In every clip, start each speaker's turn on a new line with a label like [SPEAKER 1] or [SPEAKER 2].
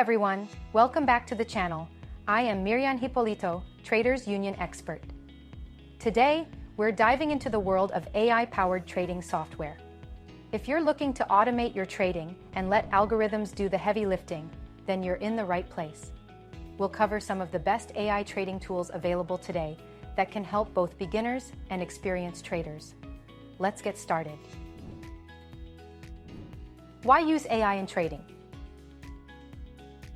[SPEAKER 1] everyone, welcome back to the channel. I am Miriam Hipolito, Traders Union expert. Today, we're diving into the world of AI-powered trading software. If you're looking to automate your trading and let algorithms do the heavy lifting, then you're in the right place. We'll cover some of the best AI trading tools available today that can help both beginners and experienced traders. Let's get started. Why use AI in trading?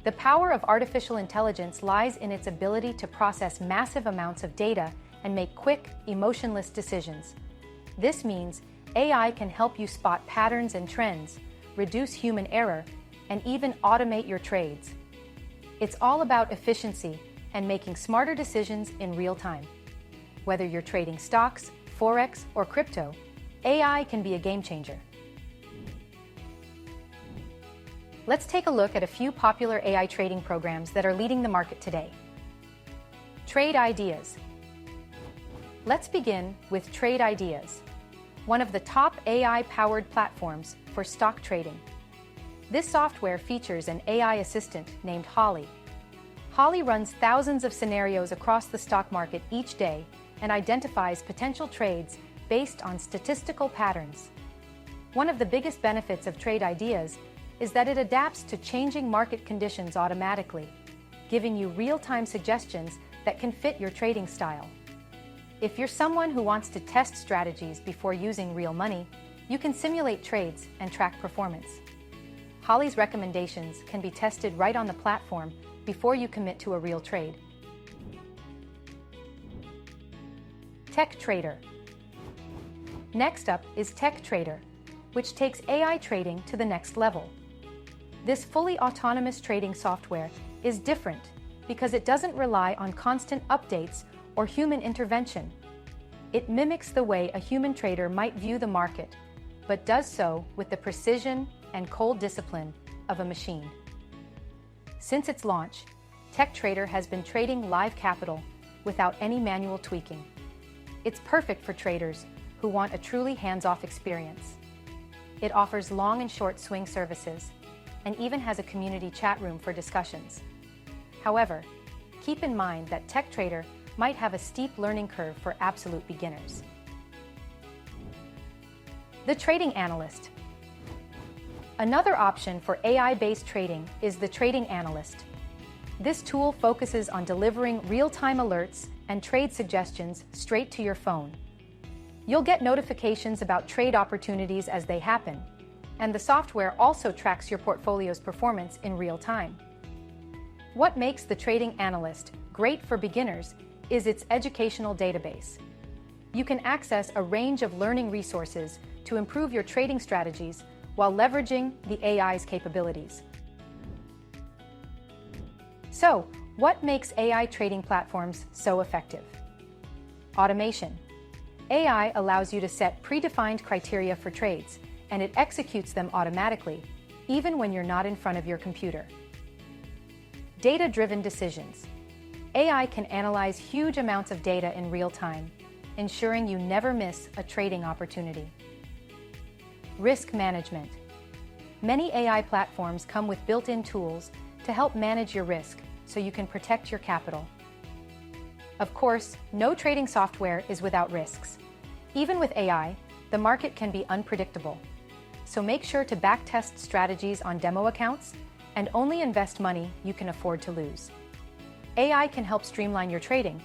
[SPEAKER 1] The power of artificial intelligence lies in its ability to process massive amounts of data and make quick, emotionless decisions. This means AI can help you spot patterns and trends, reduce human error, and even automate your trades. It's all about efficiency and making smarter decisions in real time. Whether you're trading stocks, forex, or crypto, AI can be a game changer. Let's take a look at a few popular AI trading programs that are leading the market today. Trade Ideas. Let's begin with Trade Ideas, one of the top AI-powered platforms for stock trading. This software features an AI assistant named Holly. Holly runs thousands of scenarios across the stock market each day and identifies potential trades based on statistical patterns. One of the biggest benefits of Trade Ideas is that it adapts to changing market conditions automatically, giving you real-time suggestions that can fit your trading style. If you're someone who wants to test strategies before using real money, you can simulate trades and track performance. Holly's recommendations can be tested right on the platform before you commit to a real trade. Tech Trader. Next up is Tech Trader, which takes AI trading to the next level. This fully autonomous trading software is different because it doesn't rely on constant updates or human intervention. It mimics the way a human trader might view the market, but does so with the precision and cold discipline of a machine. Since its launch, Tech Trader has been trading live capital without any manual tweaking. It's perfect for traders who want a truly hands-off experience. It offers long and short swing services, and even has a community chat room for discussions. However, keep in mind that Tech Trader might have a steep learning curve for absolute beginners. The Trading Analyst. Another option for AI-based trading is the Trading Analyst. This tool focuses on delivering real-time alerts and trade suggestions straight to your phone. You'll get notifications about trade opportunities as they happen, and the software also tracks your portfolio's performance in real time. What makes the Trading Analyst great for beginners is its educational database. You can access a range of learning resources to improve your trading strategies while leveraging the AI's capabilities. So, what makes AI trading platforms so effective? Automation. AI allows you to set predefined criteria for trades, and it executes them automatically, even when you're not in front of your computer. Data-driven decisions. AI can analyze huge amounts of data in real time, ensuring you never miss a trading opportunity. Risk management. Many AI platforms come with built-in tools to help manage your risk so you can protect your capital. Of course, no trading software is without risks. Even with AI, the market can be unpredictable. So make sure to backtest strategies on demo accounts and only invest money you can afford to lose. AI can help streamline your trading,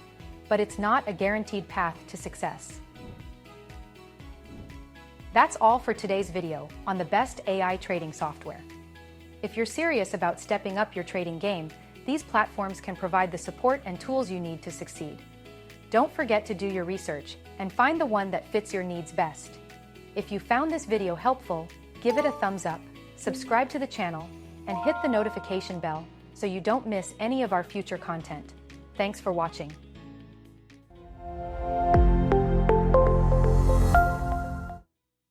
[SPEAKER 1] but it's not a guaranteed path to success. That's all for today's video on the best AI trading software. If you're serious about stepping up your trading game, these platforms can provide the support and tools you need to succeed. Don't forget to do your research and find the one that fits your needs best. If you found this video helpful, give it a thumbs up, subscribe to the channel, and hit the notification bell so you don't miss any of our future content. Thanks for watching.